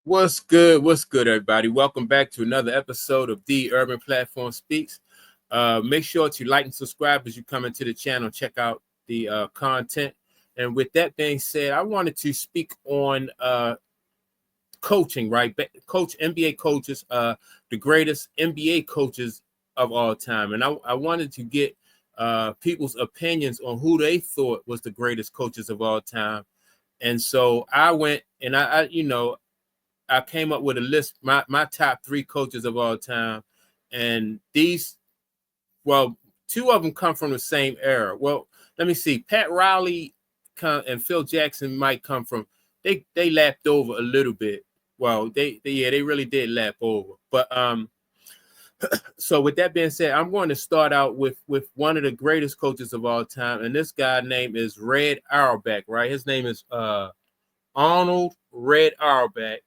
What's good? What's good, everybody? Welcome back to another episode of The Urban Platform Speaks. Make sure to like and subscribe as you come into the channel. Check out the content. And with that being said, I wanted to speak on coaching, right? Coach NBA coaches, the greatest NBA coaches of all time. And I wanted to get people's opinions on who they thought was the greatest coaches of all time. And so I went and I came up with a list, my top three coaches of all time. And two of them come from the same era. Well, let me see. Pat Riley and Phil Jackson might come from, they lapped over a little bit. Well, they really did lap over. But so with that being said, I'm going to start out with one of the greatest coaches of all time. And this guy's name is Red Auerbach, right? His name is Arnold Red Auerbach.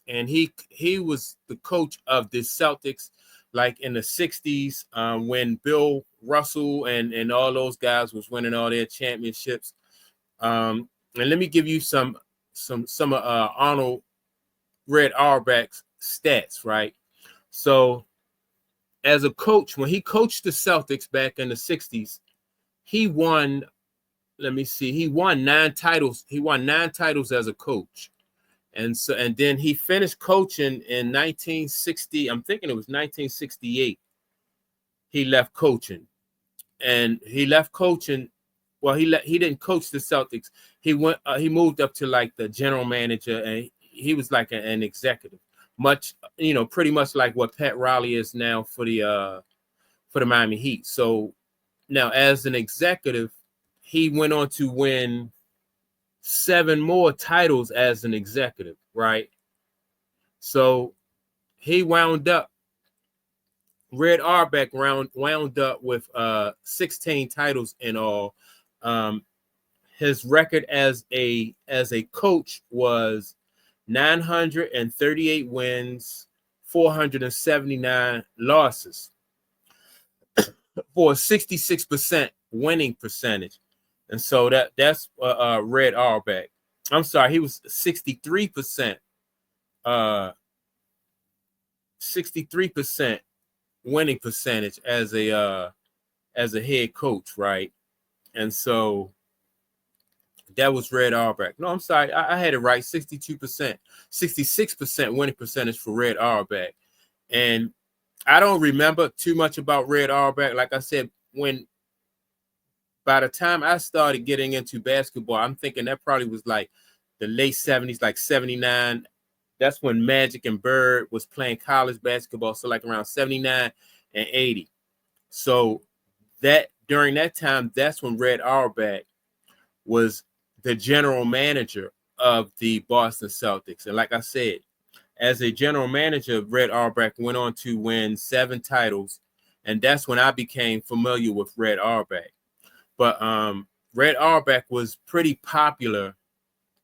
And he was the coach of the Celtics, like in the 60s, when Bill Russell and all those guys was winning all their championships. And let me give you some of Arnold Red Auerbach's stats, right? So as a coach, when he coached the Celtics back in the 60s, he won, he won 9 titles. He won 9 titles as a coach. And then he finished coaching in 1960. I'm thinking it was 1968. He left coaching, and he left coaching. Well, he didn't coach the Celtics. He moved up to like the general manager, and he was like an executive, pretty much like what Pat Riley is now for the Miami Heat. So now, as an executive, he went on to win 7 more titles as an executive, right? So he wound up, Red Auerbach wound up with 16 titles in all. His record as a coach was 938 wins, 479 losses, for a 66% winning percentage. And so that's Red Auerbach. I'm sorry, he was 63%, 63% winning percentage as a head coach, right? And so that was Red Auerbach. No, I'm sorry, I had it right. 62%, 66% winning percentage for Red Auerbach. And I don't remember too much about Red Auerbach. Like I said, by the time I started getting into basketball, I'm thinking that probably was like the late 70s, like 79. That's when Magic and Bird was playing college basketball. So like around 79 and 80. So that during that time, that's when Red Auerbach was the general manager of the Boston Celtics. And like I said, as a general manager, Red Auerbach went on to win 7 titles. And that's when I became familiar with Red Auerbach. But Red Auerbach was pretty popular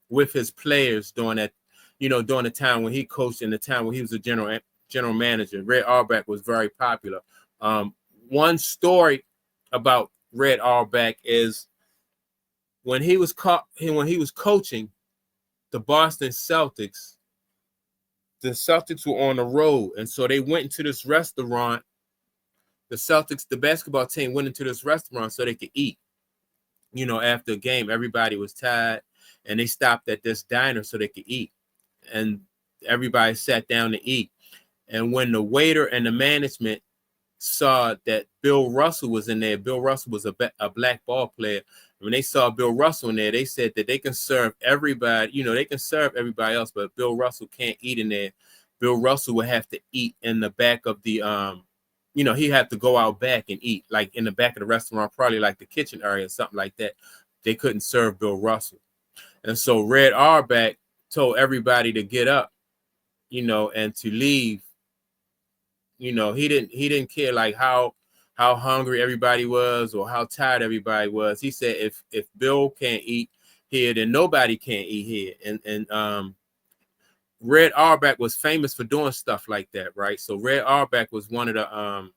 with his players during the time when he coached and the time when he was a general manager. Red Auerbach was very popular. One story about Red Auerbach is when he was coaching the Boston Celtics. The Celtics were on the road, and so they went into this restaurant. The Celtics, the basketball team, went into this restaurant so they could eat. After a game, everybody was tired, and they stopped at this diner so they could eat. And everybody sat down to eat. And when the waiter and the management saw that Bill Russell was in there, Bill Russell was a black ball player. When they saw Bill Russell in there, they said that they can serve everybody. They can serve everybody else, but Bill Russell can't eat in there. Bill Russell would have to eat in the back of the he had to go out back and eat, like in the back of the restaurant, probably like the kitchen area or something like that. They couldn't serve Bill Russell. And so Red Auerbach told everybody to get up, and to leave. He didn't care like how hungry everybody was or how tired everybody was. He said if Bill can't eat here, then nobody can eat here. And Red Auerbach was famous for doing stuff like that, right? So Red Auerbach was one of the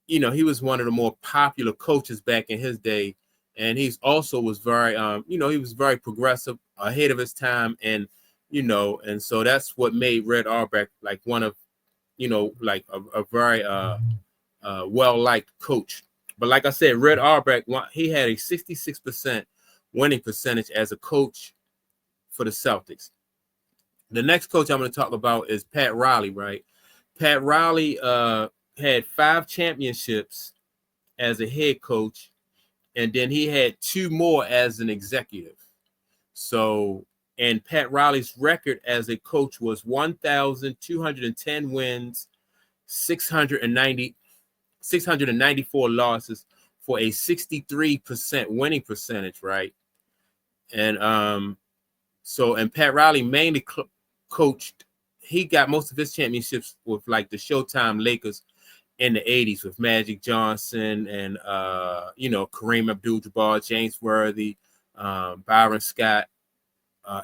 he was one of the more popular coaches back in his day. And he's also was very he was very progressive, ahead of his time. And you know, and so that's what made Red Auerbach like one of, you know, like a very well-liked coach. But like I said, Red Auerbach, he had a 66% winning percentage as a coach for the Celtics. The next coach I'm going to talk about is Pat Riley, right? Pat Riley had 5 championships as a head coach, and then he had 2 more as an executive. So, and Pat Riley's record as a coach was 1,210 wins, 694 losses for a 63% winning percentage, right? And so, and Pat Riley mainly coached. He got most of his championships with like the Showtime Lakers in the 80s with Magic Johnson and you know, Kareem Abdul-Jabbar, James Worthy, Byron Scott,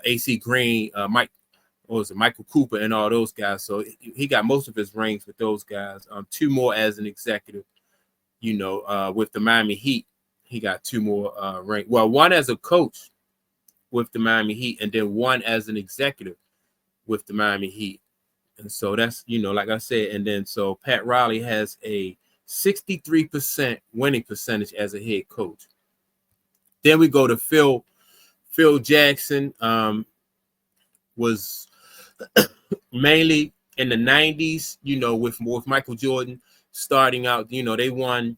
AC Green, Michael Cooper, and all those guys. So he got most of his rings with those guys. 2 more as an executive, you know, with the Miami Heat. He got 2 more rings. Well, 1 as a coach with the Miami Heat, and then 1 as an executive with the Miami Heat. And so that's, you know, like I said, and then so Pat Riley has a 63% winning percentage as a head coach. Then we go to Phil Jackson, was mainly in the 90s, you know, with Michael Jordan starting out. You know, they won,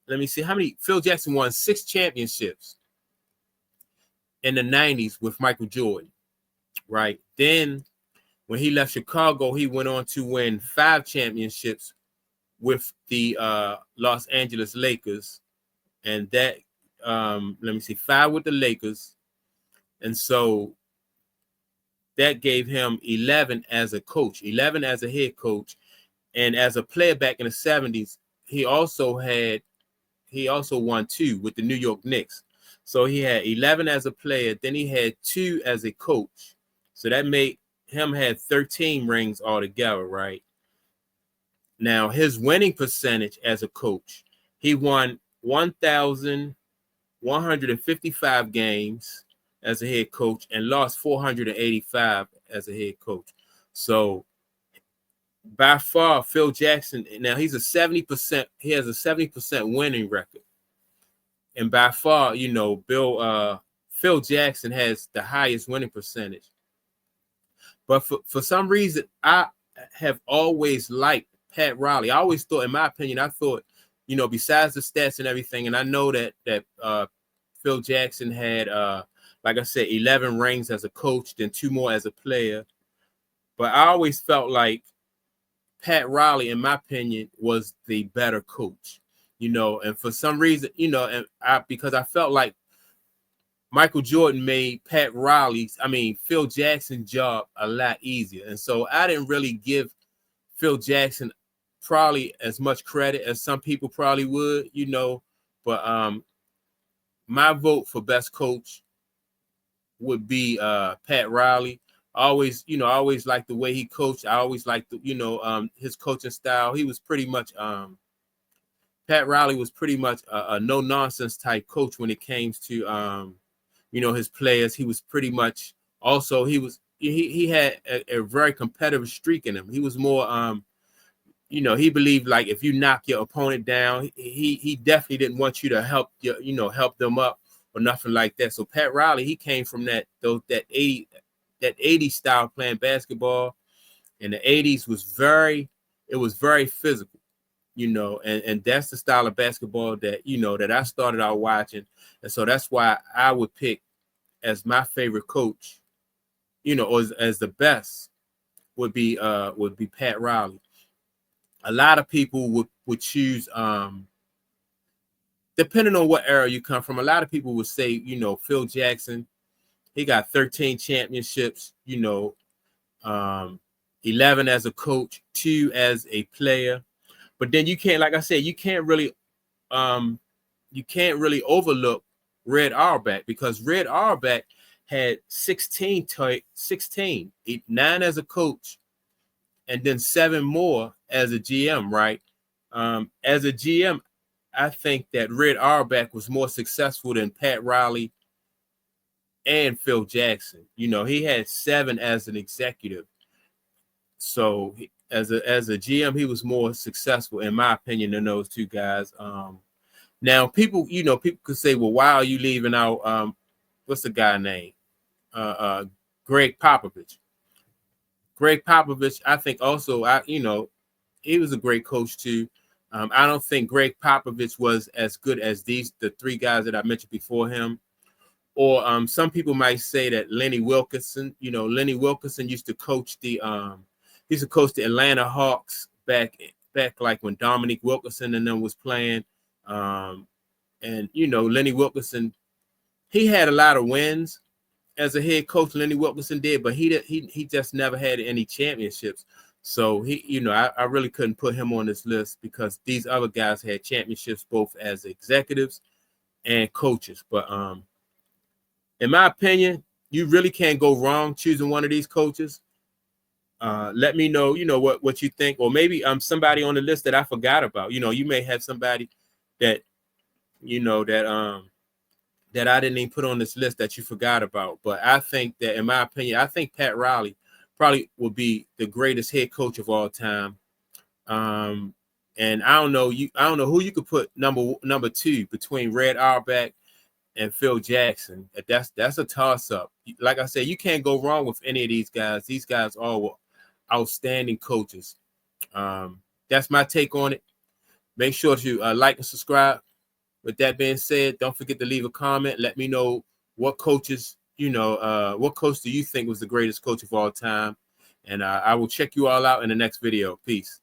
let me see how many. Phil Jackson won 6 championships in the 90s with Michael Jordan, right? Then when he left Chicago, he went on to win 5 championships with the Los Angeles Lakers, and that let me see, 5 with the Lakers, and so that gave him 11 as a coach, 11 as a head coach, and as a player back in the 70s, he also won 2 with the New York Knicks. So he had 11 as a player, then he had 2 as a coach. So that made him had 13 rings altogether, right? Now his winning percentage as a coach, he won 1,155 games as a head coach and lost 485 as a head coach. So by far, Phil Jackson, now he's a 70%, he has a 70% winning record. And by far, you know, Phil Jackson has the highest winning percentage. But for some reason, I have always liked Pat Riley. I always thought, in my opinion, I thought, you know, besides the stats and everything, and I know that Phil Jackson had, like I said, 11 rings as a coach, then 2 more as a player. But I always felt like Pat Riley, in my opinion, was the better coach, you know, and for some reason, you know, and because I felt like Michael Jordan made Phil Jackson's job a lot easier. And so I didn't really give Phil Jackson probably as much credit as some people probably would, you know, but my vote for best coach would be Pat Riley. I always liked the way he coached. I always liked his coaching style. He was pretty much Pat Riley was pretty much a no nonsense type coach when it came to his players. He was pretty much also he had a very competitive streak in him. He was more he believed like if you knock your opponent down, he definitely didn't want you to help help them up or nothing like that. So Pat Riley, he came from that 80s style playing basketball. And the 80s was very physical, and that's the style of basketball that I started out watching. And so that's why I would pick as my favorite coach, or as the best would be Pat Riley. A lot of people would choose, depending on what era you come from, a lot of people would say, Phil Jackson, he got 13 championships, 11 as a coach, 2 as a player. But then you can't, like I said, you can't really overlook Red Auerbach, because Red Auerbach had 16, 9 as a coach, and then 7 more as a GM, right? As a GM, I think that Red Auerbach was more successful than Pat Riley and Phil Jackson. You know, he had 7 as an executive. So as a GM, he was more successful, in my opinion, than those 2 guys. Now people, you know, people could say, well, why are you leaving out what's the guy name? Greg Popovich. Greg Popovich, I think also, you know, he was a great coach too. I don't think Greg Popovich was as good as the 3 guys that I mentioned before him. Or some people might say that Lenny Wilkinson. You know, Lenny Wilkinson used to coach the Atlanta Hawks back like when Dominique Wilkinson and them was playing. And you know, Lenny Wilkinson, he had a lot of wins as a head coach. Lenny Wilkinson did, but he just never had any championships. So he, you know, I really couldn't put him on this list because these other guys had championships both as executives and coaches. But in my opinion, you really can't go wrong choosing one of these coaches. Let me know, you know, what you think, or maybe somebody on the list that I forgot about. You know, you may have somebody that, you know, that I didn't even put on this list that you forgot about. But I think that, in my opinion, I think Pat Riley probably will be the greatest head coach of all time. And I don't know who you could put number 2 between Red Auerbach and Phil Jackson. That's a toss-up. Like I said, you can't go wrong with any of these guys. These guys all were outstanding coaches. That's my take on it. Make sure to like and subscribe. With that being said, don't forget to leave a comment. Let me know what coaches, you know, what coach do you think was the greatest coach of all time? And I will check you all out in the next video. Peace.